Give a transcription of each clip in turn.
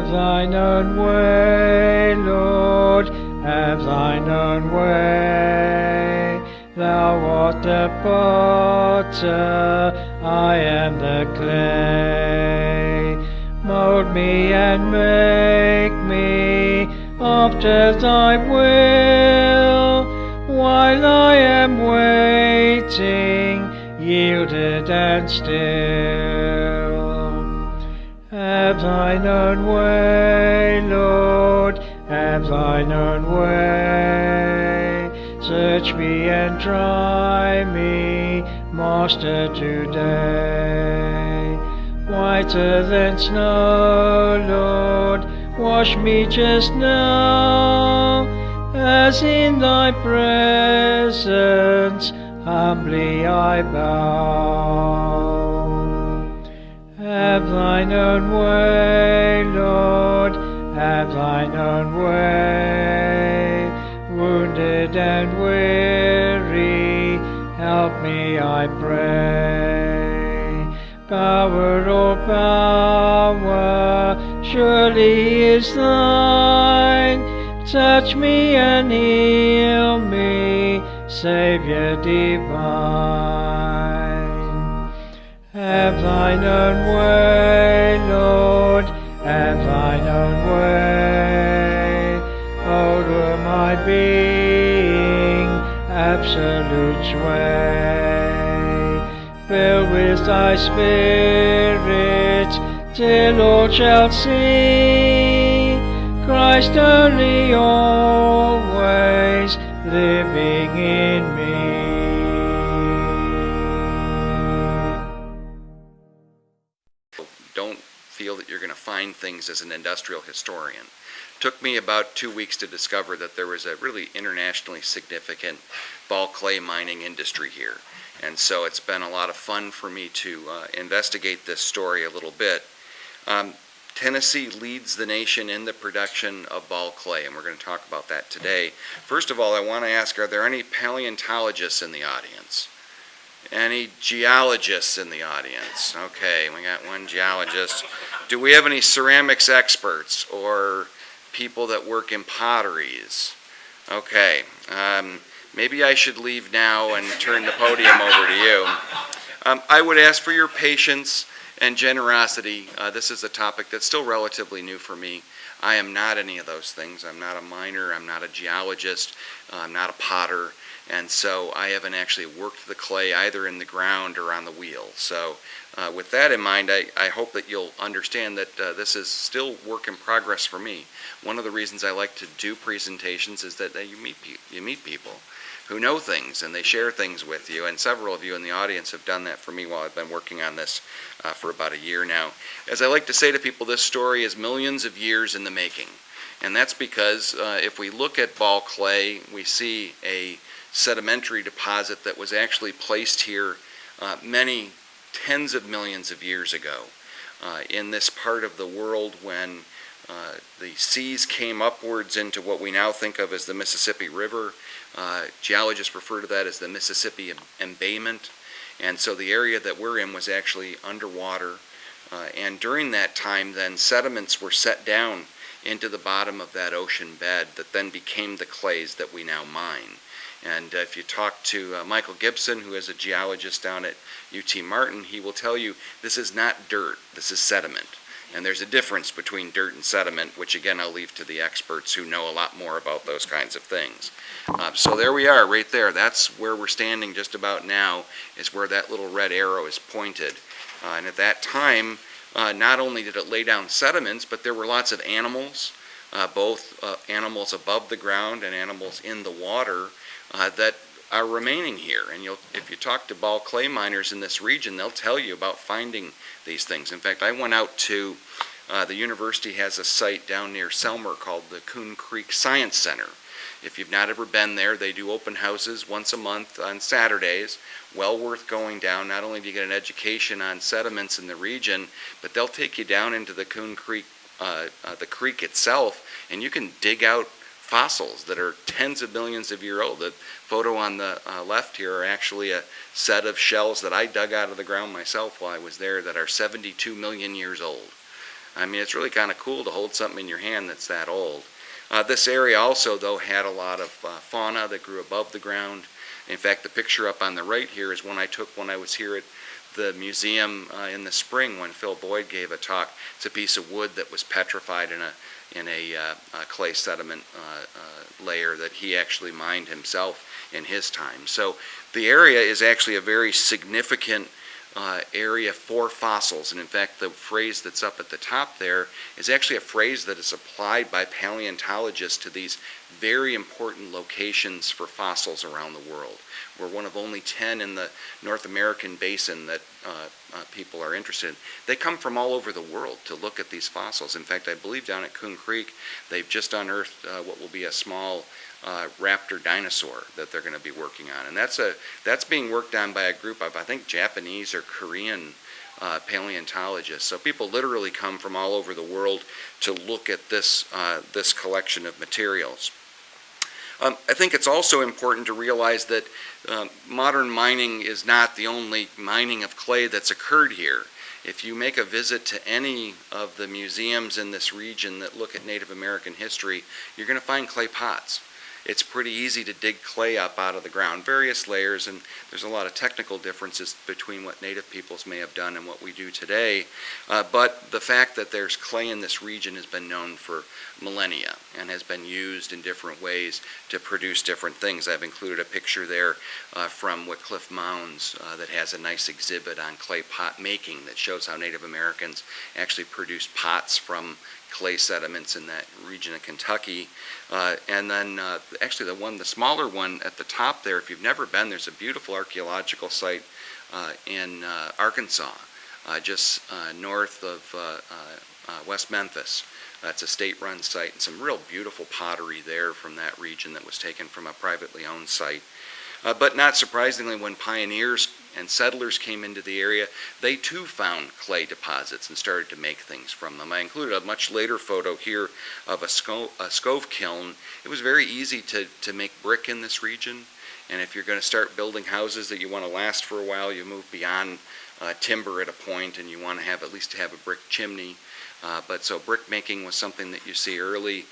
Have thine own way, Lord, have thine own way. Thou art the potter, I am the clay. Mold me and make me after thy will, while I am waiting, yielded and still. Have thine own way, Lord, have thine own way. Search me and try me, Master, today. Whiter than snow, Lord, wash me just now, as in thy presence humbly I bow. Have thine own way, Lord, have thine own way. Wounded and weary, help me, I pray. Power, all power, surely is thine. Touch me and heal me, Saviour divine. Have thine own way, Lord, have thine own way. Over my being, absolute sway. Fill with thy Spirit, till all shall see Christ only always living in me. Don't feel that you're going to find things as an industrial historian. Took me about 2 weeks to discover that there was a really internationally significant ball clay mining industry here. And so it's been a lot of fun for me to investigate this story a little bit. Tennessee leads the nation in the production of ball clay, and we're going to talk about that today. First of all, I want to ask, are there any paleontologists in the audience? Any geologists in the audience? Okay, we got one geologist. Do we have any ceramics experts or people that work in potteries? Okay, maybe I should leave now and turn the podium over to you. I would ask for your patience and generosity. This is a topic that's still relatively new for me. I am not any of those things. I'm not a miner, I'm not a geologist, I'm not a potter, and so I haven't actually worked the clay either in the ground or on the wheel. So with that in mind, I hope that you'll understand that this is still work in progress for me. One of the reasons I like to do presentations is that you meet people who know things and they share things with you, and several of you in the audience have done that for me while I've been working on this for about a year now. As I like to say to people, this story is millions of years in the making, and that's because if we look at ball clay, we see a sedimentary deposit that was actually placed here many tens of millions of years ago in this part of the world when the seas came upwards into what we now think of as the Mississippi River. Geologists refer to that as the Mississippi embayment, and so the area that we're in was actually underwater, and during that time then sediments were set down into the bottom of that ocean bed that then became the clays that we now mine. And if you talk to Michael Gibson, who is a geologist down at UT Martin, he will tell you this is not dirt, this is sediment. And there's a difference between dirt and sediment, which again I'll leave to the experts who know a lot more about those kinds of things. So there we are right there. That's where we're standing just about now, is where that little red arrow is pointed. And at that time, not only did it lay down sediments, but there were lots of animals, both animals above the ground and animals in the water that are remaining here. And if you talk to ball clay miners in this region, they'll tell you about finding these things. In fact, I went out to, the university has a site down near Selmer called the Coon Creek Science Center. If you've not ever been there, they do open houses once a month on Saturdays. Well worth going down. Not only do you get an education on sediments in the region, but they'll take you down into the Coon Creek, the creek itself, and you can dig out fossils that are tens of millions of years old. The photo on the left here are actually a set of shells that I dug out of the ground myself while I was there that are 72 million years old. I mean, it's really kind of cool to hold something in your hand that's that old. This area also, though, had a lot of fauna that grew above the ground. In fact, the picture up on the right here is one I took when I was here at the museum in the spring when Phil Boyd gave a talk. It's a piece of wood that was petrified in a clay sediment layer that he actually mined himself in his time. So the area is actually a very significant area for fossils, and in fact the phrase that's up at the top there is actually a phrase that is applied by paleontologists to these very important locations for fossils around the world. We're one of only 10 in the North American basin that people are interested in. They come from all over the world to look at these fossils. In fact, I believe down at Coon Creek they've just unearthed what will be a small raptor dinosaur that they're going to be working on, and that's being worked on by a group of, I think, Japanese or Korean paleontologists. So people literally come from all over the world to look at this this collection of materials. I think it's also important to realize that modern mining is not the only mining of clay that's occurred here. If you make a visit to any of the museums in this region that look at Native American history, you're going to find clay pots. It's pretty easy to dig clay up out of the ground, various layers, and there's a lot of technical differences between what native peoples may have done and what we do today. But the fact that there's clay in this region has been known for millennia and has been used in different ways to produce different things. I've included a picture there from Wycliffe Mounds that has a nice exhibit on clay pot making that shows how Native Americans actually produced pots from clay sediments in that region of Kentucky. And then actually the smaller one at the top there, if you've never been, there's a beautiful archaeological site in Arkansas, just north of West Memphis. That's a state-run site, and some real beautiful pottery there from that region that was taken from a privately owned site. But not surprisingly, when pioneers and settlers came into the area, they too found clay deposits and started to make things from them. I included a much later photo here of a stove kiln. It was very easy to make brick in this region, and if you're going to start building houses that you want to last for a while, you move beyond timber at a point, and you want to have at least have a brick chimney. But so brick making was something that you see early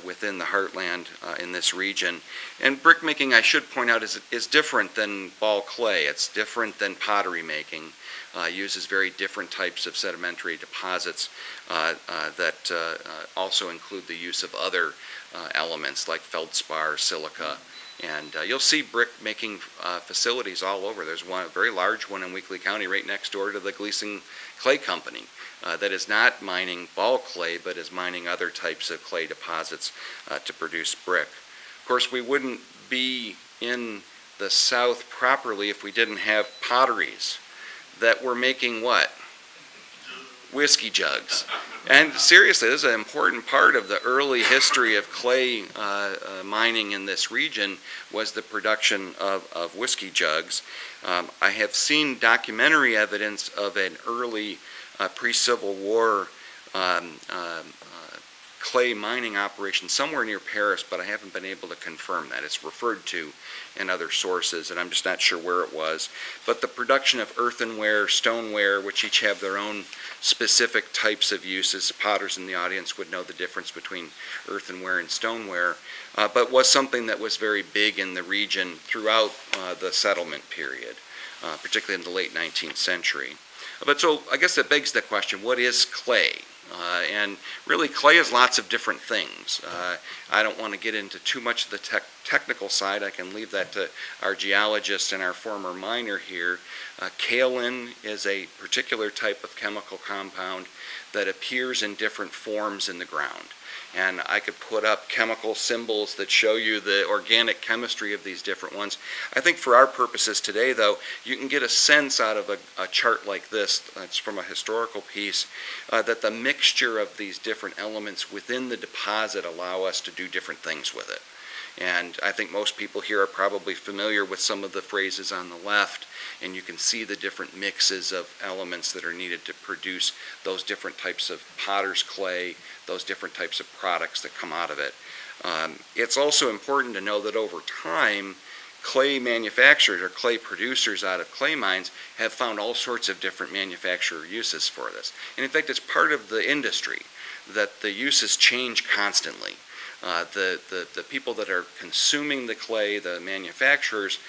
within the heartland in this region. And brick making, I should point out, is different than ball clay. It's different than pottery making. Uses very different types of sedimentary deposits that also include the use of other elements like feldspar, silica. And you'll see brick making facilities all over. There's a very large one in Weakley County right next door to the Gleason Clay Company that is not mining ball clay but is mining other types of clay deposits to produce brick. Of course, we wouldn't be in the South properly if we didn't have potteries that were making what? Whiskey jugs. And seriously, this is an important part of the early history of clay mining in this region, was the production of whiskey jugs. I have seen documentary evidence of an early pre-Civil War clay mining operation somewhere near Paris, but I haven't been able to confirm that. It's referred to in other sources, and I'm just not sure where it was. But the production of earthenware, stoneware, which each have their own specific types of uses, potters in the audience would know the difference between earthenware and stoneware, but was something that was very big in the region throughout the settlement period, particularly in the late 19th century. But so I guess that begs the question, what is clay? And really, clay is lots of different things. I don't want to get into too much of the technical side. I can leave that to our geologist and our former miner here. Kaolin is a particular type of chemical compound that appears in different forms in the ground. And I could put up chemical symbols that show you the organic chemistry of these different ones. I think for our purposes today, though, you can get a sense out of a chart like this, it's from a historical piece, that the mixture of these different elements within the deposit allow us to do different things with it. And I think most people here are probably familiar with some of the phrases on the left, and you can see the different mixes of elements that are needed to produce those different types of potter's clay, those different types of products that come out of it. It's also important to know that over time, clay manufacturers or clay producers out of clay mines have found all sorts of different manufacturer uses for this. And in fact, it's part of the industry that the uses change constantly. The people that are consuming the clay, the manufacturers,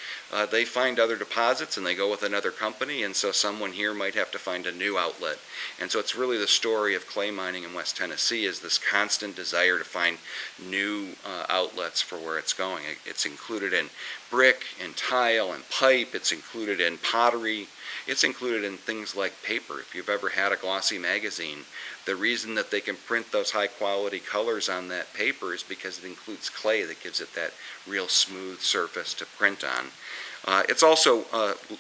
they find other deposits and they go with another company, and so someone here might have to find a new outlet. And so it's really the story of clay mining in West Tennessee, is this constant desire to find new outlets for where it's going. It's included in brick and tile and pipe. It's included in pottery. It's included in things like paper. If you've ever had a glossy magazine, the reason that they can print those high quality colors on that paper is because it includes clay that gives it that real smooth surface to print on. It's also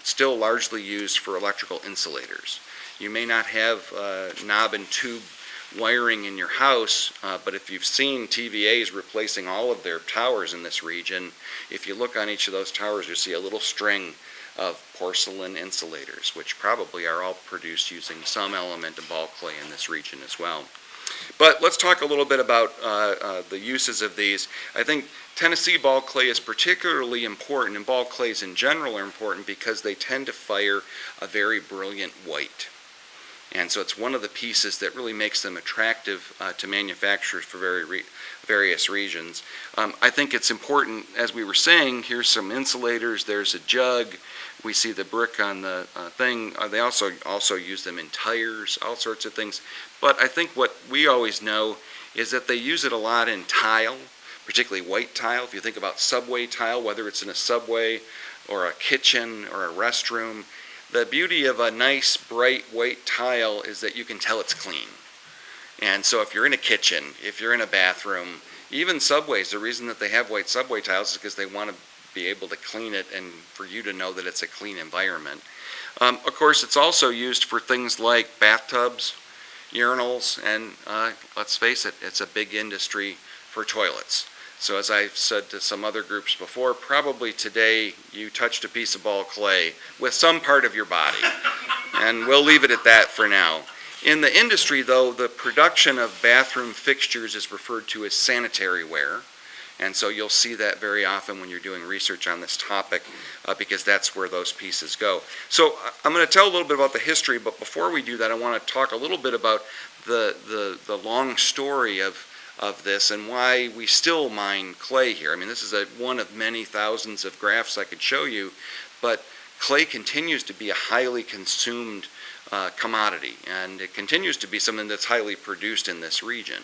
still largely used for electrical insulators. You may not have knob and tube wiring in your house, but if you've seen TVAs replacing all of their towers in this region, if you look on each of those towers, you'll see a little string of porcelain insulators, which probably are all produced using some element of ball clay in this region as well. But let's talk a little bit about the uses of these. I think Tennessee ball clay is particularly important, and ball clays in general are important because they tend to fire a very brilliant white. And so it's one of the pieces that really makes them attractive to manufacturers for various reasons. I think it's important, as we were saying, here's some insulators, there's a jug, we see the brick on the thing. They also use them in tires, all sorts of things. But I think what we always know is that they use it a lot in tile, particularly white tile. If you think about subway tile, whether it's in a subway or a kitchen or a restroom, the beauty of a nice bright white tile is that you can tell it's clean. And so if you're in a kitchen, if you're in a bathroom, even subways, the reason that they have white subway tiles is because they want to be able to clean it and for you to know that it's a clean environment. Of course, it's also used for things like bathtubs, urinals, and let's face it, it's a big industry for toilets. So as I've said to some other groups before, probably today you touched a piece of ball clay with some part of your body. And we'll leave it at that for now. In the industry, though, the production of bathroom fixtures is referred to as sanitary ware. And so you'll see that very often when you're doing research on this topic because that's where those pieces go. So I'm going to tell a little bit about the history, but before we do that, I want to talk a little bit about the long story of this and why we still mine clay here. I mean, this is one of many thousands of graphs I could show you, but clay continues to be a highly consumed commodity, and it continues to be something that's highly produced in this region.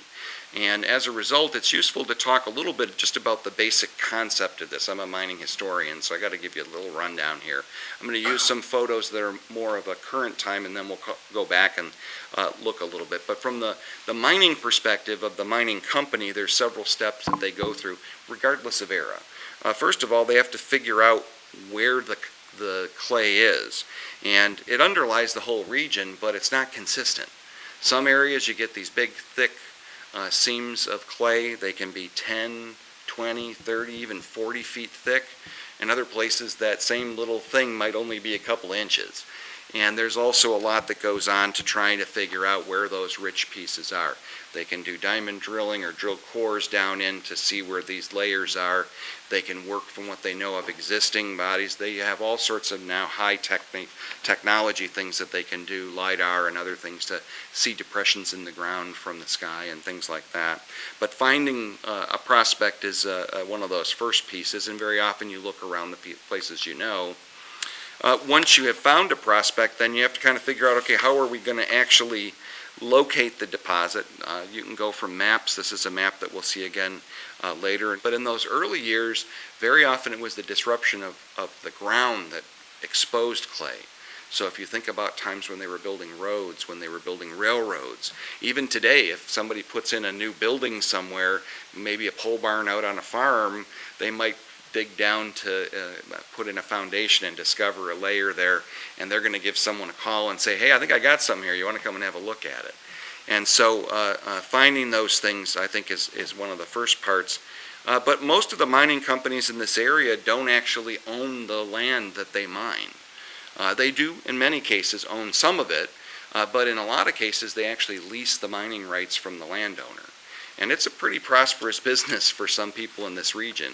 And as a result, it's useful to talk a little bit just about the basic concept of this. I'm a mining historian, so I got to give you a little rundown here. I'm going to use some photos that are more of a current time, and then we'll go back and look a little bit. But from the mining perspective of the mining company, there's several steps that they go through, regardless of era. First of all, they have to figure out where the clay is. And it underlies the whole region, but it's not consistent. Some areas you get these big, thick seams of clay. They can be 10, 20, 30, even 40 feet thick. In other places, that same little thing might only be a couple inches. And there's also a lot that goes on to trying to figure out where those rich pieces are. They can do diamond drilling or drill cores down in to see where these layers are. They can work from what they know of existing bodies. They have all sorts of now high technology things that they can do, LIDAR and other things to see depressions in the ground from the sky and things like that. But finding a prospect is one of those first pieces, and very often you look around the places you know. Once you have found a prospect, then you have to kind of figure out, okay, how are we going to actually locate the deposit? You can go from maps. This is a map that we'll see again later. But in those early years, very often it was the disruption of the ground that exposed clay. So if you think about times when they were building roads, when they were building railroads, even today, if somebody puts in a new building somewhere, maybe a pole barn out on a farm, they might dig down to put in a foundation and discover a layer there, and they're going to give someone a call and say, hey, I think I got some here, you want to come and have a look at it? And so finding those things, I think, is one of the first parts. But most of the mining companies in this area don't actually own the land that they mine. They do, in many cases, own some of it, but in a lot of cases they actually lease the mining rights from the landowner. And it's a pretty prosperous business for some people in this region.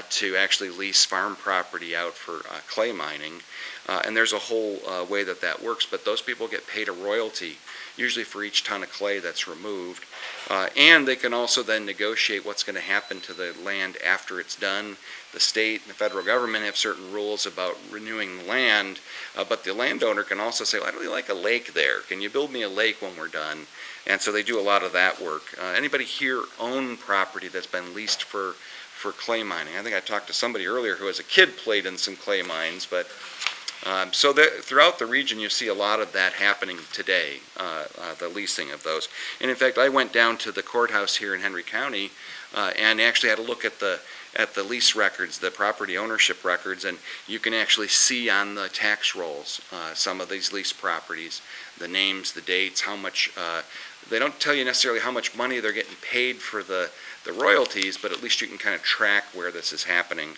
to actually lease farm property out for clay mining. And there's a whole way that works, but those people get paid a royalty, usually for each ton of clay that's removed. And they can also then negotiate what's going to happen to the land after it's done. The state and the federal government have certain rules about renewing the land, but the landowner can also say, well, I'd really like a lake there. Can you build me a lake when we're done? And so they do a lot of that work. Anybody here own property that's been leased for clay mining? I think I talked to somebody earlier who as a kid played in some clay mines, but so throughout the region you see a lot of that happening today, the leasing of those. And in fact, I went down to the courthouse here in Henry County and actually had a look at the lease records, the property ownership records, and you can actually see on the tax rolls some of these leased properties, the names, the dates, how much. They don't tell you necessarily how much money they're getting paid for the royalties, but at least you can kind of track where this is happening,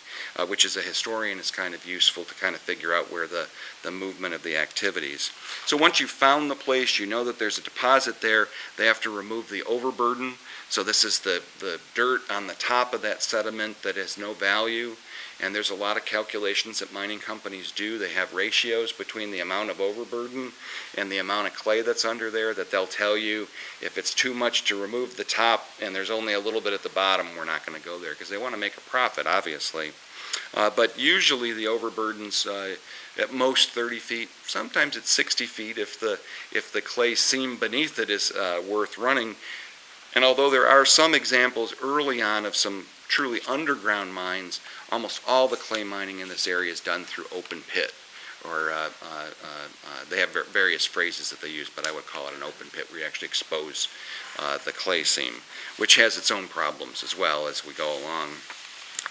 which as a historian is kind of useful to kind of figure out where the movement of the activities. So once you've found the place, you know that there's a deposit there. They have to remove the overburden. So this is the dirt on the top of that sediment that has no value. And there's a lot of calculations that mining companies do. They have ratios between the amount of overburden and the amount of clay that's under there that they'll tell you if it's too much to remove the top and there's only a little bit at the bottom, we're not going to go there because they want to make a profit, obviously. But usually the overburden's at most 30 feet. Sometimes it's 60 feet if the clay seam beneath it is worth running. And although there are some examples early on of some truly underground mines, almost all the clay mining in this area is done through open pit, or they have various phrases that they use, but I would call it an open pit where you actually expose the clay seam, which has its own problems as well as we go along.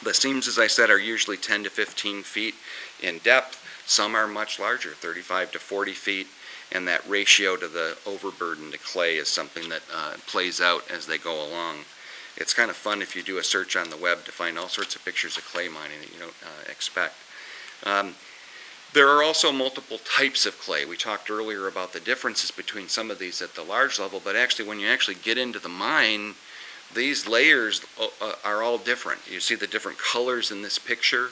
The seams, as I said, are usually 10 to 15 feet in depth. Some are much larger, 35 to 40 feet. And that ratio to the overburden to clay is something that plays out as they go along. It's kind of fun if you do a search on the web to find all sorts of pictures of clay mining that you don't expect. There are also multiple types of clay. We talked earlier about the differences between some of these at the large level, but actually when you actually get into the mine, these layers are all different. You see the different colors in this picture.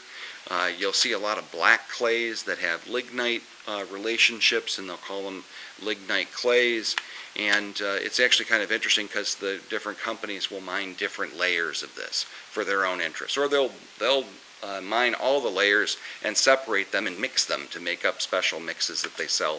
You'll see a lot of black clays that have lignite relationships, and they'll call them lignite clays. And it's actually kind of interesting because the different companies will mine different layers of this for their own interests. Or they'll mine all the layers and separate them and mix them to make up special mixes that they sell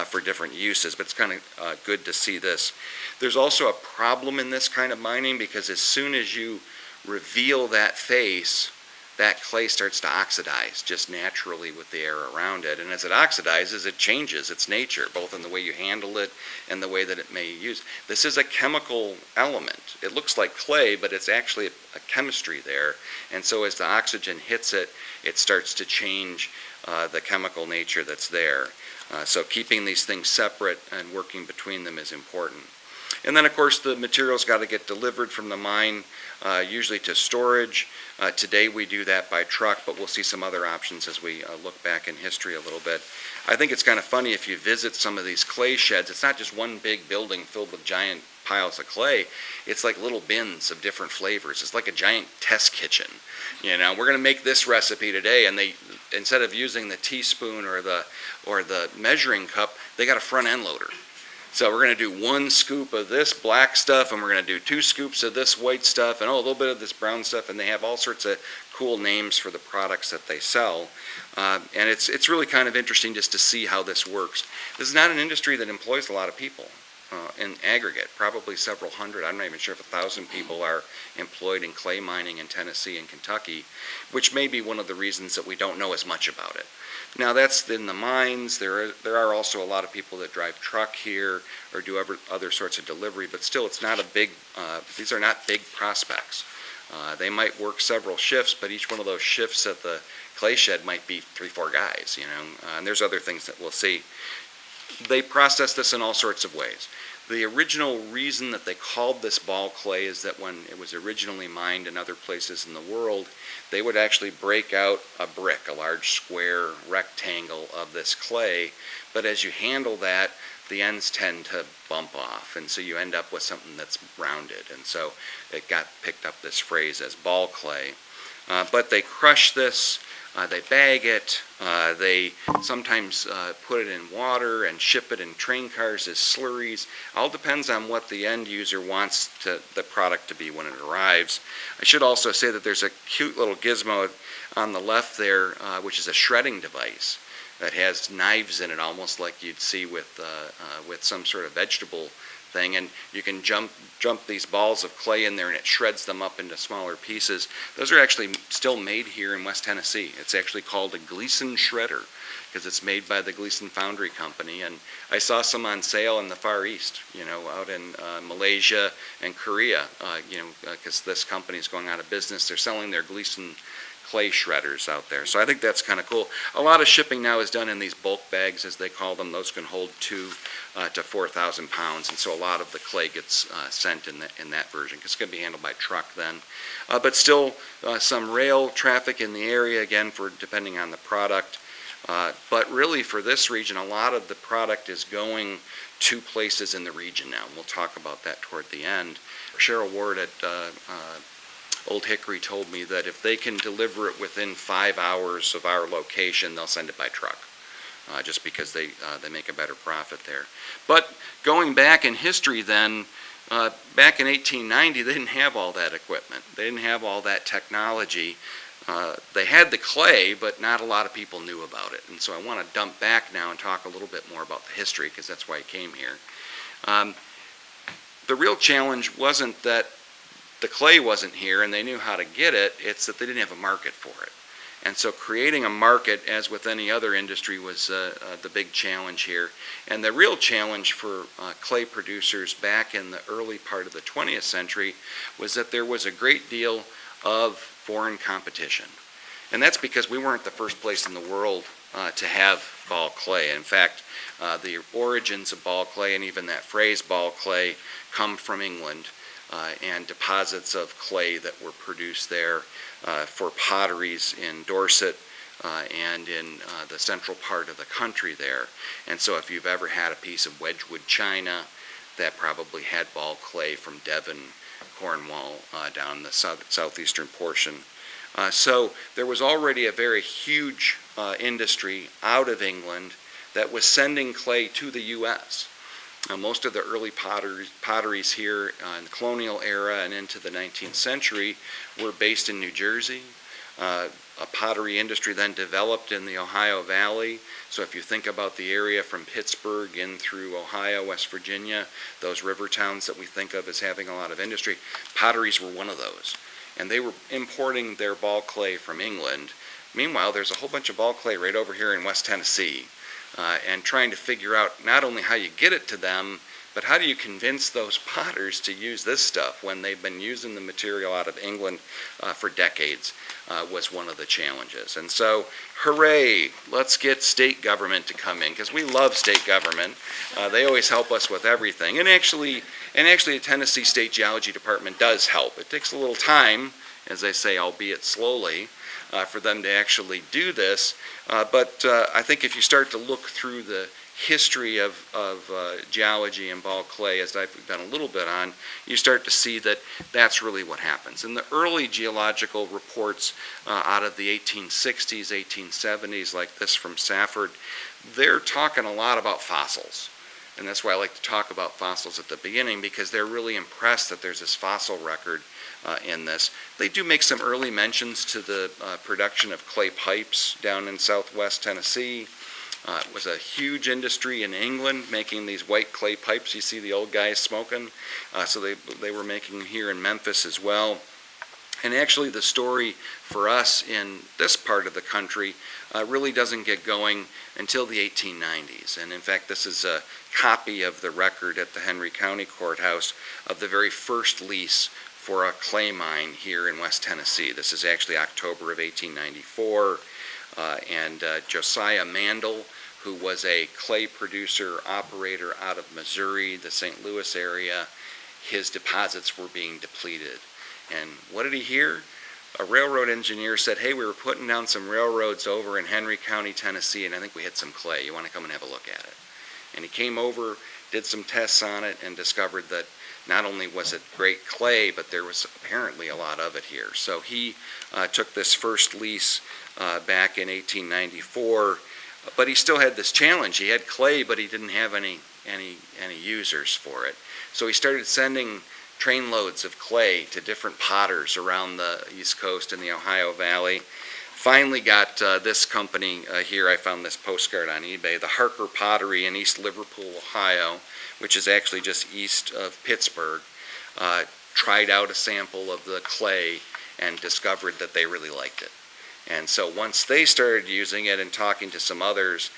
for different uses. But it's kind of good to see this. There's also a problem in this kind of mining because as soon as you reveal that face, that clay starts to oxidize just naturally with the air around it. And as it oxidizes, it changes its nature, both in the way you handle it and the way that it may use. This is a chemical element. It looks like clay, but it's actually a chemistry there. And so as the oxygen hits it, it starts to change the chemical nature that's there. So keeping these things separate and working between them is important. And then, of course, the material's got to get delivered from the mine, usually to storage. Today we do that by truck, but we'll see some other options as we look back in history a little bit. I think it's kind of funny if you visit some of these clay sheds. It's not just one big building filled with giant piles of clay. It's like little bins of different flavors. It's like a giant test kitchen. You know, we're going to make this recipe today, and they, instead of using the teaspoon or the measuring cup, they got a front end loader. So we're going to do 1 scoop of this black stuff, and we're going to do 2 scoops of this white stuff, and a little bit of this brown stuff, and they have all sorts of cool names for the products that they sell. And it's really kind of interesting just to see how this works. This is not an industry that employs a lot of people in aggregate, probably several hundred. I'm not even sure if 1,000 people are employed in clay mining in Tennessee and Kentucky, which may be one of the reasons that we don't know as much about it. Now that's in the mines. There are also a lot of people that drive truck here or do other sorts of delivery, but still it's not a big, these are not big prospects. They might work several shifts, but each one of those shifts at the clay shed might be 3-4 guys, you know, and there's other things that we'll see. They process this in all sorts of ways. The original reason that they called this ball clay is that when it was originally mined in other places in the world, they would actually break out a brick, a large square rectangle of this clay, but as you handle that, the ends tend to bump off, and so you end up with something that's rounded, and so it got picked up this phrase as ball clay. But they crush this, they bag it, they sometimes put it in water and ship it in train cars as slurries. All depends on what the end user wants the product to be when it arrives. I should also say that there's a cute little gizmo on the left there, which is a shredding device that has knives in it, almost like you'd see with some sort of vegetable thing, and you can jump these balls of clay in there and it shreds them up into smaller pieces. Those are actually still made here in West Tennessee. It's actually called a Gleason shredder because it's made by the Gleason Foundry Company, and I saw some on sale in the Far East, out in Malaysia and Korea, because this company is going out of business. They're selling their Gleason clay shredders out there. So I think that's kind of cool. A lot of shipping now is done in these bulk bags, as they call them. Those can hold 2,000 to 4,000 pounds, and so a lot of the clay gets sent in that version, because it's going to be handled by truck then. But still some rail traffic in the area, again, for depending on the product. But really for this region, a lot of the product is going to places in the region now. We'll talk about that toward the end. Cheryl Ward at Old Hickory told me that if they can deliver it within 5 hours of our location, they'll send it by truck, just because they make a better profit there. But going back in history then, back in 1890, they didn't have all that equipment. They didn't have all that technology. They had the clay, but not a lot of people knew about it. And so I want to dump back now and talk a little bit more about the history, because that's why I came here. The real challenge wasn't that the clay wasn't here and they knew how to get it, it's that they didn't have a market for it. And so creating a market, as with any other industry, was the big challenge here. And the real challenge for clay producers back in the early part of the 20th century was that there was a great deal of foreign competition. And that's because we weren't the first place in the world to have ball clay. In fact, the origins of ball clay, and even that phrase ball clay, come from England. And deposits of clay that were produced there for potteries in Dorset and in the central part of the country there. And so if you've ever had a piece of Wedgwood china, that probably had ball clay from Devon, Cornwall, down the southeastern portion. So there was already a very huge industry out of England that was sending clay to the U.S. Most of the early potteries here in the colonial era and into the 19th century were based in New Jersey. A pottery industry then developed in the Ohio Valley. So if you think about the area from Pittsburgh in through Ohio, West Virginia, those river towns that we think of as having a lot of industry, potteries were one of those. And they were importing their ball clay from England. Meanwhile, there's a whole bunch of ball clay right over here in West Tennessee. And trying to figure out not only how you get it to them, but how do you convince those potters to use this stuff when they've been using the material out of England for decades, was one of the challenges. And so, hooray, let's get state government to come in, because we love state government. They always help us with everything. And actually the Tennessee State Geology Department does help. It takes a little time, as they say, albeit slowly, for them to actually do this. But I think if you start to look through the history of geology and ball clay, as I've done a little bit on, you start to see that that's really what happens. In the early geological reports out of the 1860s, 1870s, like this from Safford, they're talking a lot about fossils. And that's why I like to talk about fossils at the beginning, because they're really impressed that there's this fossil record in this. They do make some early mentions to the production of clay pipes down in southwest Tennessee. It was a huge industry in England, making these white clay pipes you see the old guys smoking. So they were making here in Memphis as well. And actually the story for us in this part of the country really doesn't get going until the 1890s. And in fact, this is a copy of the record at the Henry County Courthouse of the very first lease for a clay mine here in West Tennessee. This is actually October of 1894, and Josiah Mandel, who was a clay producer, operator out of Missouri, the St. Louis area, his deposits were being depleted. And what did he hear? A railroad engineer said, hey, we were putting down some railroads over in Henry County, Tennessee, and I think we hit some clay. You want to come and have a look at it? And he came over, did some tests on it, and discovered that not only was it great clay, but there was apparently a lot of it here. So he took this first lease back in 1894, but he still had this challenge. He had clay, but he didn't have any users for it. So he started sending train loads of clay to different potters around the East Coast and the Ohio Valley. Finally got this company here. I found this postcard on eBay, the Harker Pottery in East Liverpool, Ohio, which is actually just east of Pittsburgh. Tried out a sample of the clay and discovered that they really liked it. And so once they started using it and talking to some others,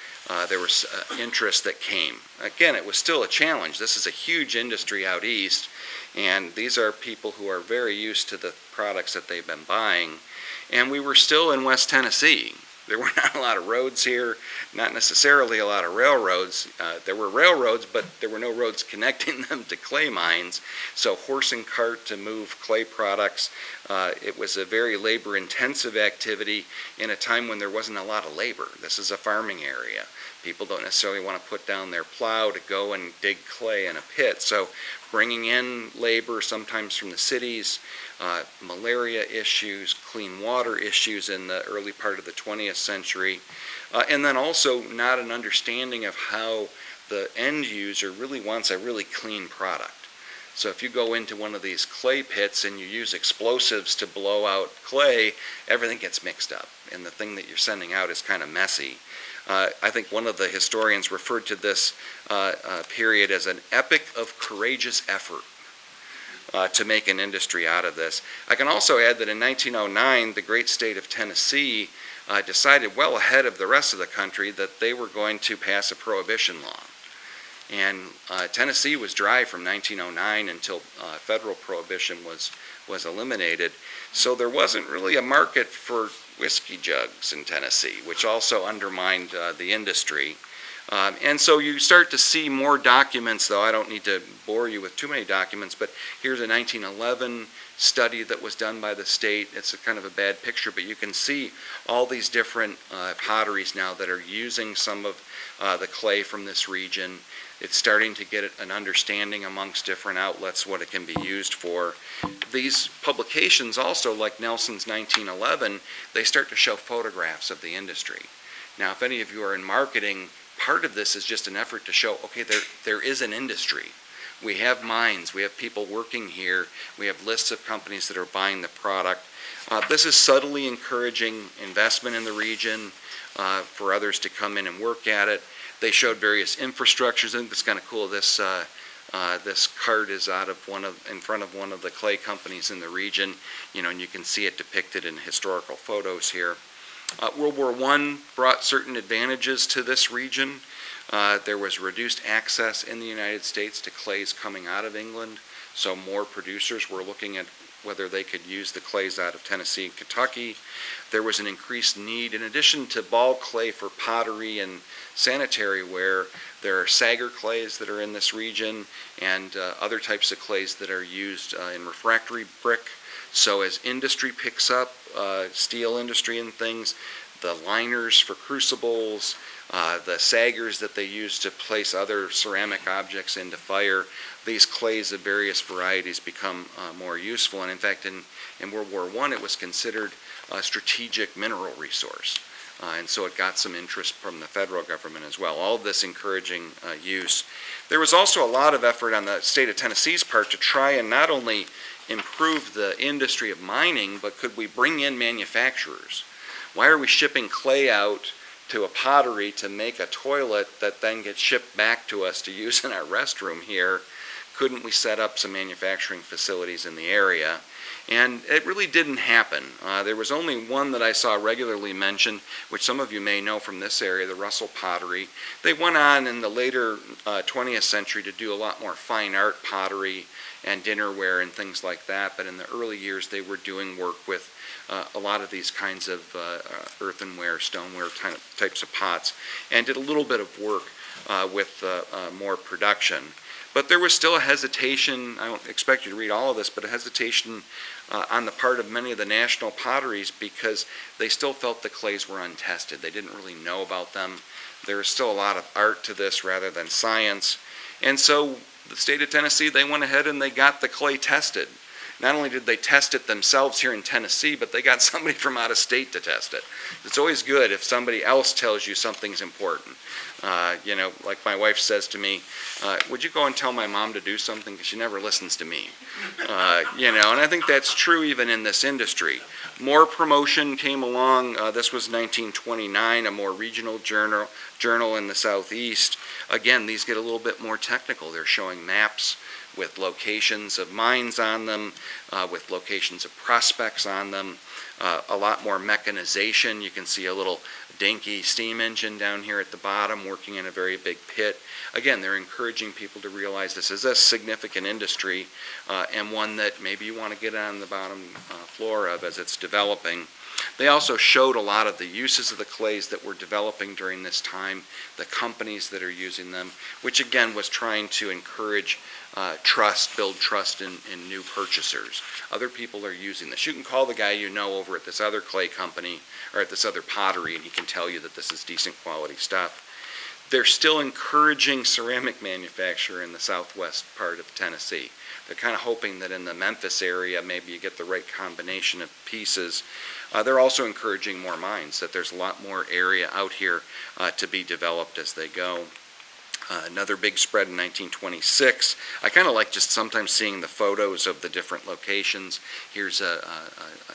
there was interest that came. Again, it was still a challenge. This is a huge industry out east, and these are people who are very used to the products that they've been buying. And we were still in West Tennessee. There were not a lot of roads here, not necessarily a lot of railroads. There were railroads, but there were no roads connecting them to clay mines. So horse and cart to move clay products. It was a very labor-intensive activity in a time when there wasn't a lot of labor. This is a farming area. People don't necessarily want to put down their plow to go and dig clay in a pit. So bringing in labor, sometimes from the cities, malaria issues, clean water issues in the early part of the 20th century, and then also not an understanding of how the end user really wants a really clean product. So if you go into one of these clay pits and you use explosives to blow out clay, everything gets mixed up, and the thing that you're sending out is kind of messy. I think one of the historians referred to this period as an epic of courageous effort to make an industry out of this. I can also add that in 1909, the great state of Tennessee decided well ahead of the rest of the country that they were going to pass a prohibition law. And Tennessee was dry from 1909 until federal prohibition was eliminated. So there wasn't really a market for whiskey jugs in Tennessee, which also undermined the industry. And so you start to see more documents, though I don't need to bore you with too many documents, but here's a 1911 study that was done by the state. It's a kind of a bad picture, but you can see all these different potteries now that are using some of the clay from this region. It's starting to get an understanding amongst different outlets what it can be used for. These publications also, like Nelson's 1911, they start to show photographs of the industry. Now, if any of you are in marketing, part of this is just an effort to show, okay, there is an industry. We have mines, we have people working here, we have lists of companies that are buying the product. This is subtly encouraging investment in the region for others to come in and work at it. They showed various infrastructures. I think it's kind of cool. This cart is in front of one of the clay companies in the region, and you can see it depicted in historical photos here. World War I brought certain advantages to this region. There was reduced access in the United States to clays coming out of England, so more producers were looking at whether they could use the clays out of Tennessee and Kentucky. There was an increased need, in addition to ball clay for pottery and sanitary ware, there are saggar clays that are in this region and other types of clays that are used in refractory brick. So as industry picks up, steel industry and things, the liners for crucibles, the saggars that they use to place other ceramic objects into fire, these clays of various varieties become more useful. And in fact, in World War I, it was considered a strategic mineral resource. And so it got some interest from the federal government as well. All of this encouraging use. There was also a lot of effort on the state of Tennessee's part to try and not only improve the industry of mining, but could we bring in manufacturers? Why are we shipping clay out to a pottery to make a toilet that then gets shipped back to us to use in our restroom here? Couldn't we set up some manufacturing facilities in the area? And it really didn't happen. There was only one that I saw regularly mentioned, which some of you may know from this area, the Russell Pottery. They went on in the later 20th century to do a lot more fine art pottery and dinnerware and things like that, but in the early years they were doing work with a lot of these kinds of earthenware, stoneware types of pots, and did a little bit of work with more production. But there was still a hesitation, I don't expect you to read all of this, but a hesitation on the part of many of the national potteries because they still felt the clays were untested. They didn't really know about them. There was still a lot of art to this rather than science. And so the state of Tennessee, they went ahead and they got the clay tested. Not only did they test it themselves here in Tennessee, but they got somebody from out of state to test it. It's always good if somebody else tells you something's important. You know, like my wife says to me, would you go and tell my mom to do something? Because she never listens to me. You know, and I think that's true even in this industry. More promotion came along. This was 1929, a more regional journal in the Southeast. Again, these get a little bit more technical. They're showing maps with locations of mines on them, with locations of prospects on them, a lot more mechanization. You can see a little dinky steam engine down here at the bottom working in a very big pit. Again, they're encouraging people to realize this is a significant industry and one that maybe you want to get on the bottom floor of as it's developing. They also showed a lot of the uses of the clays that were developing during this time, the companies that are using them, which again was trying to encourage trust, build trust in new purchasers. Other people are using this. You can call the guy you know over at this other clay company or at this other pottery and he can tell you that this is decent quality stuff. They're still encouraging ceramic manufacture in the southwest part of Tennessee. They're kind of hoping that in the Memphis area maybe you get the right combination of pieces. They're also encouraging more mines, that there's a lot more area out here to be developed as they go. Another big spread in 1926. I kind of like just sometimes seeing the photos of the different locations. Here's a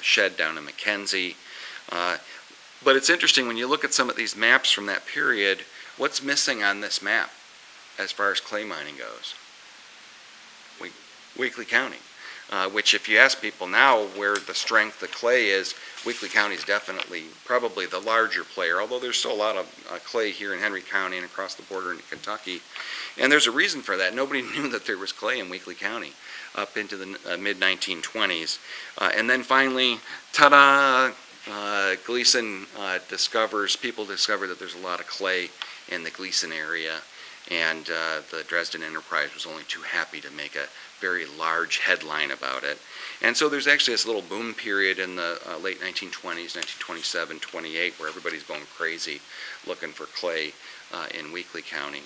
shed down in McKenzie. But it's interesting when you look at some of these maps from that period, what's missing on this map as far as clay mining goes? Weakley County, which if you ask people now where the strength of clay is, Weakley County is definitely probably the larger player, although there's still a lot of clay here in Henry County and across the border into Kentucky. And there's a reason for that. Nobody knew that there was clay in Weakley County up into the mid-1920s. And then finally, ta-da, Gleason people discover that there's a lot of clay in the Gleason area. And the Dresden Enterprise was only too happy to make a very large headline about it. And so there's actually this little boom period in the late 1920s, 1927, 28, where everybody's going crazy looking for clay in Weakley County.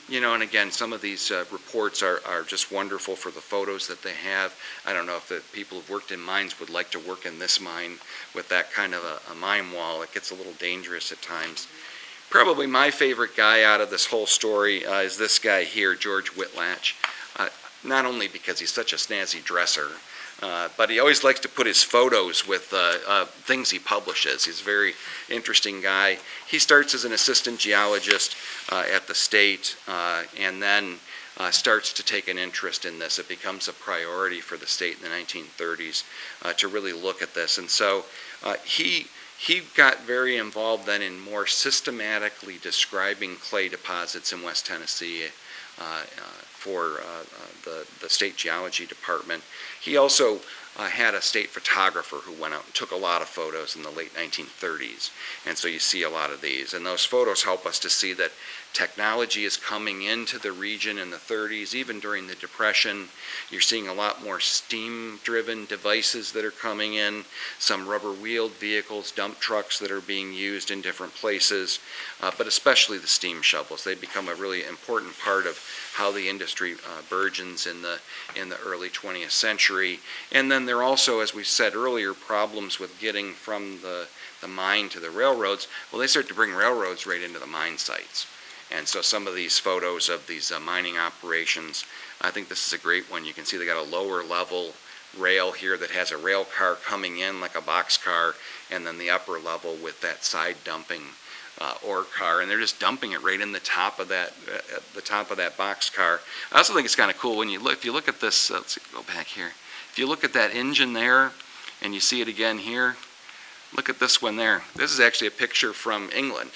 You know, and again, some of these reports are just wonderful for the photos that they have. I don't know if the people who've worked in mines would like to work in this mine with that kind of a mine wall. It gets a little dangerous at times. Probably my favorite guy out of this whole story is this guy here, George Whitlatch. Not only because he's such a snazzy dresser, but he always likes to put his photos with things he publishes. He's a very interesting guy. He starts as an assistant geologist at the state and then starts to take an interest in this. It becomes a priority for the state in the 1930s to really look at this. And so he got very involved then in more systematically describing clay deposits in West Tennessee for the state geology department. He also had a state photographer who went out and took a lot of photos in the late 1930s. And so you see a lot of these. And those photos help us to see that technology is coming into the region in the 30s, even during the Depression. You're seeing a lot more steam-driven devices that are coming in, some rubber-wheeled vehicles, dump trucks that are being used in different places, but especially the steam shovels. They become a really important part of how the industry burgeons in the early 20th century. And then there are also, as we said earlier, problems with getting from the mine to the railroads. Well, they start to bring railroads right into the mine sites. And so some of these photos of these mining operations, I think this is a great one. You can see they got a lower level rail here that has a rail car coming in like a box car, and then the upper level with that side dumping ore car, and they're just dumping it right in the top of that box car. I also think it's kind of cool when you look. If you look at this, let's see, go back here. If you look at that engine there, and you see it again here, look at this one there. This is actually a picture from England.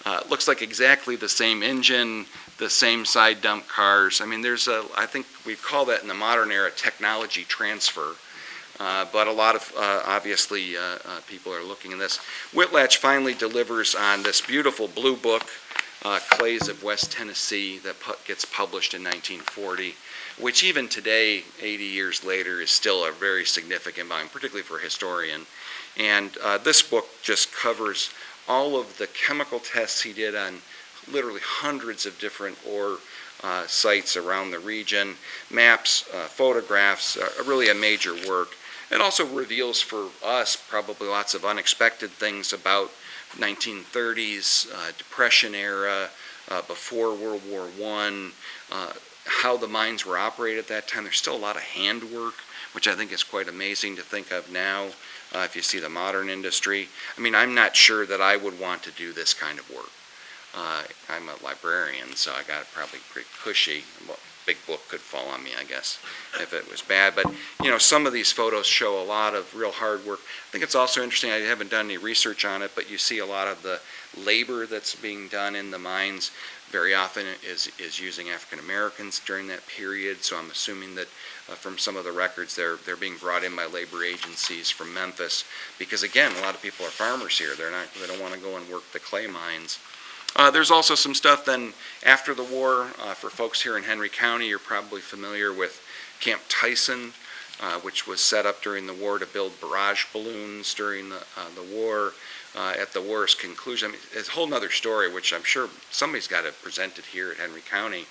It looks like exactly the same engine, the same side dump cars. I mean, there's I think we call that in the modern era technology transfer. But a lot of, obviously, people are looking at this. Whitlatch finally delivers on this beautiful blue book, Clays of West Tennessee, that gets published in 1940, which even today, 80 years later, is still a very significant volume, particularly for a historian. And this book just covers all of the chemical tests he did on literally hundreds of different ore sites around the region, maps, photographs, really a major work. It also reveals for us probably lots of unexpected things about 1930s, Depression era, before World War I, how the mines were operated at that time. There's still a lot of handwork, which I think is quite amazing to think of now, if you see the modern industry. I mean, I'm not sure that I would want to do this kind of work. I'm a librarian, so I got it probably pretty cushy. Well, big book could fall on me, I guess, if it was bad. But, you know, some of these photos show a lot of real hard work. I think it's also interesting, I haven't done any research on it, but you see a lot of the labor that's being done in the mines. Very often is using African Americans during that period, so I'm assuming that from some of the records they're being brought in by labor agencies from Memphis, because again, a lot of people are farmers here. They don't want to go and work the clay mines. There's also some stuff then after the war. For folks here in Henry County, you're probably familiar with Camp Tyson, which was set up during the war to build barrage balloons during the war. At the war's conclusion, I mean, it's a whole other story, which I'm sure somebody's got to present it here at Henry County.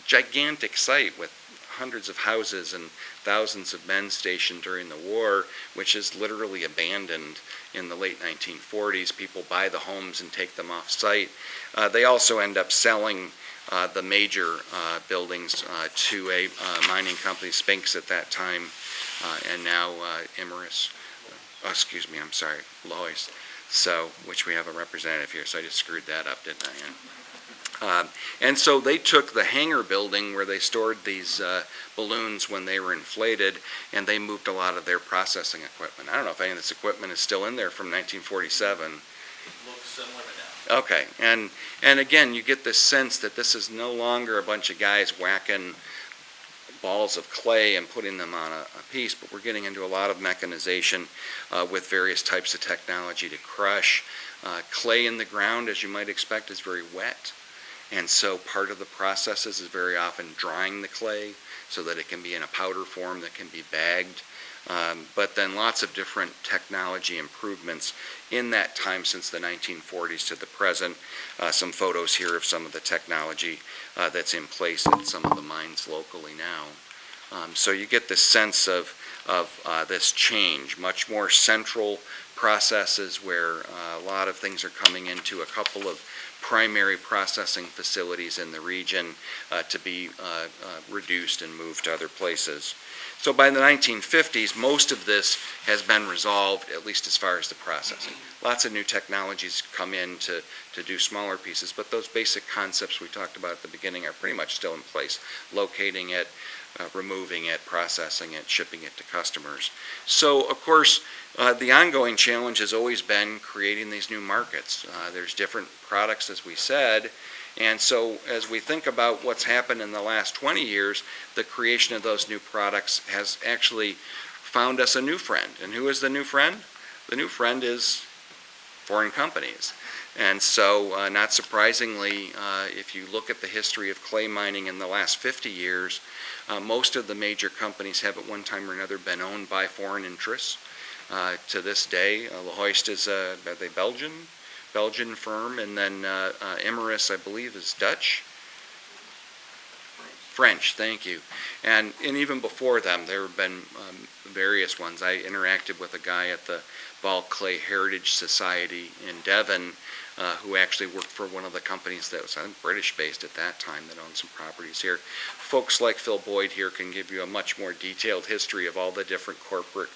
Gigantic site with hundreds of houses and thousands of men stationed during the war, which is literally abandoned in the late 1940s. People buy the homes and take them off site. They also end up selling the major buildings to a mining company, Spinks at that time, and now Imerys. Excuse me, I'm sorry, Lois. So, which we have a representative here, so I just screwed that up, didn't I? And so they took the hangar building where they stored these balloons when they were inflated, and they moved a lot of their processing equipment. I don't know if any of this equipment is still in there from 1947. Looks similar to now. Okay, and again, you get this sense that this is no longer a bunch of guys whacking balls of clay and putting them on a piece, but we're getting into a lot of mechanization with various types of technology to crush. Clay in the ground, as you might expect, is very wet, and so part of the processes is very often drying the clay so that it can be in a powder form that can be bagged. But then lots of different technology improvements in that time since the 1940s to the present. Some photos here of some of the technology that's in place at some of the mines locally now. So you get this sense of this change, much more central processes where a lot of things are coming into a couple of primary processing facilities in the region to be reduced and moved to other places. So by the 1950s, most of this has been resolved, at least as far as the processing. Lots of new technologies come in to do smaller pieces, but those basic concepts we talked about at the beginning are pretty much still in place. Locating it, removing it, processing it, shipping it to customers. So, of course, the ongoing challenge has always been creating these new markets. There's different products, as we said, and so as we think about what's happened in the last 20 years, the creation of those new products has actually found us a new friend. And who is the new friend? The new friend is foreign companies. And so, not surprisingly, if you look at the history of clay mining in the last 50 years, most of the major companies have at one time or another been owned by foreign interests. To this day, Lohoist is, are they Belgian firm, and then Imerys, I believe, is Dutch? French, thank you. And even before them, there have been various ones. I interacted with a guy at the Ball Clay Heritage Society in Devon who actually worked for one of the companies that was, I think, British-based at that time that owned some properties here. Folks like Phil Boyd here can give you a much more detailed history of all the different corporate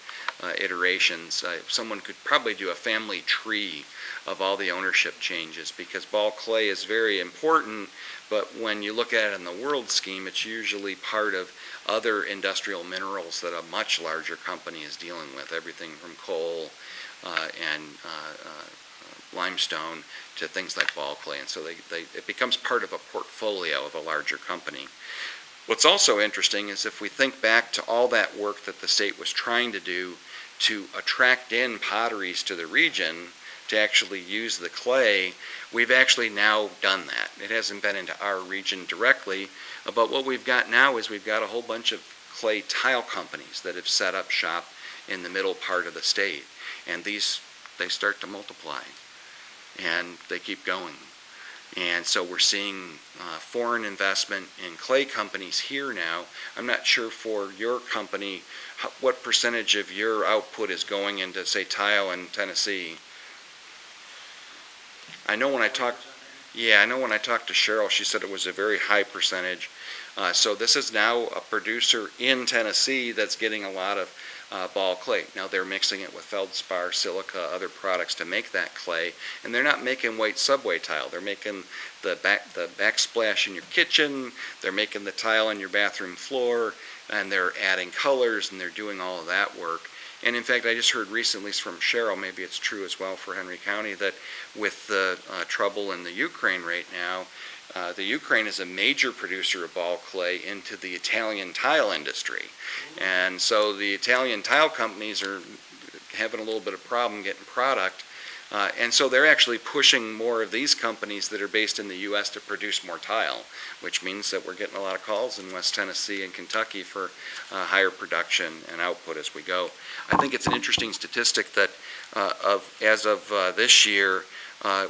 iterations. Someone could probably do a family tree of all the ownership changes, because Ball Clay is very important, but when you look at it in the world scheme, it's usually part of other industrial minerals that a much larger company is dealing with, everything from coal and limestone to things like Ball Clay, and so it becomes part of a portfolio of a larger company. What's also interesting is if we think back to all that work that the state was trying to do to attract in potteries to the region to actually use the clay, we've actually now done that. It hasn't been into our region directly, but what we've got now is we've got a whole bunch of clay tile companies that have set up shop in the middle part of the state, and they start to multiply, and they keep going. And so we're seeing foreign investment in clay companies here now. I'm not sure for your company what percentage of your output is going into, say, tile in Tennessee. I know when I talked to Cheryl, she said it was a very high percentage. So this is now a producer in Tennessee that's getting a lot of ball clay. Now they're mixing it with feldspar, silica, other products to make that clay, and they're not making white subway tile. They're making the backsplash in your kitchen, they're making the tile on your bathroom floor, and they're adding colors, and they're doing all of that work. And in fact, I just heard recently from Cheryl, maybe it's true as well for Henry County, that with the trouble in the Ukraine right now, the Ukraine is a major producer of ball clay into the Italian tile industry. And so the Italian tile companies are having a little bit of problem getting product. And so they're actually pushing more of these companies that are based in the U.S. to produce more tile, which means that we're getting a lot of calls in West Tennessee and Kentucky for higher production and output as we go. I think it's an interesting statistic that as of this year,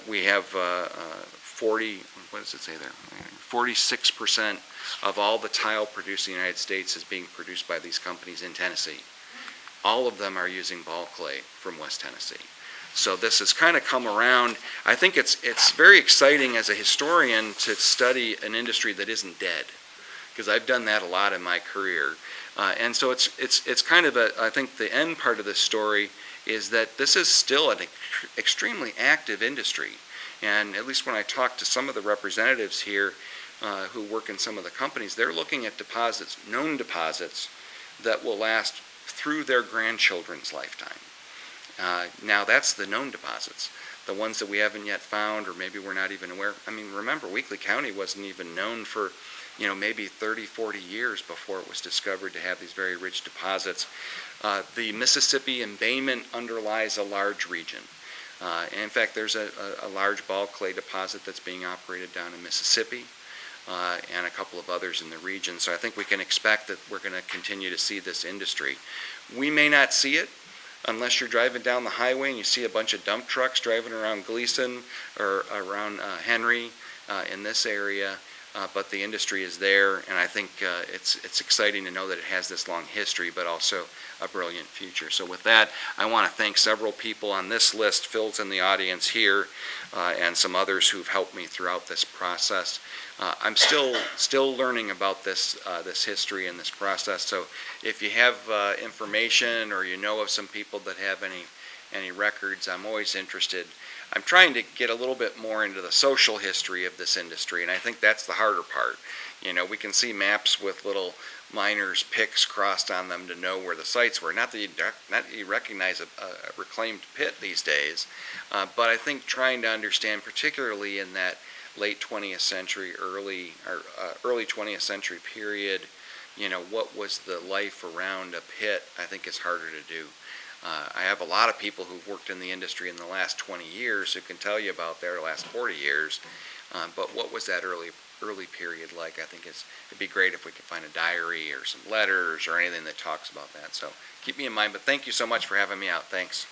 we have 46% of all the tile produced in the United States is being produced by these companies in Tennessee. All of them are using ball clay from West Tennessee. So this has kind of come around. I think it's very exciting as a historian to study an industry that isn't dead, because I've done that a lot in my career. And so it's kind of I think the end part of this story is that this is still an extremely active industry. And at least when I talk to some of the representatives here who work in some of the companies, they're looking at deposits, known deposits, that will last through their grandchildren's lifetime. Now that's the known deposits. The ones that we haven't yet found, or maybe we're not even aware. I mean, remember, Weakley County wasn't even known for, maybe 30, 40 years before it was discovered to have these very rich deposits. The Mississippi embayment underlies a large region. And in fact, there's a large ball clay deposit that's being operated down in Mississippi, and a couple of others in the region. So I think we can expect that we're going to continue to see this industry. We may not see it unless you're driving down the highway and you see a bunch of dump trucks driving around Gleason or around Henry in this area. But the industry is there, and I think it's exciting to know that it has this long history, but also a brilliant future. So with that, I want to thank several people on this list. Phil's in the audience here, and some others who've helped me throughout this process. I'm still learning about this history and this process. So if you have information or you know of some people that have any records, I'm always interested. I'm trying to get a little bit more into the social history of this industry, and I think that's the harder part. We can see maps with little miners' picks crossed on them to know where the sites were. Not that you recognize a reclaimed pit these days, but I think trying to understand, particularly in that late 20th century, early 20th century period, what was the life around a pit, I think is harder to do. I have a lot of people who've worked in the industry in the last 20 years who can tell you about their last 40 years, but what was that early period like? I think it'd be great if we could find a diary or some letters or anything that talks about that. So keep me in mind, but thank you so much for having me out. Thanks.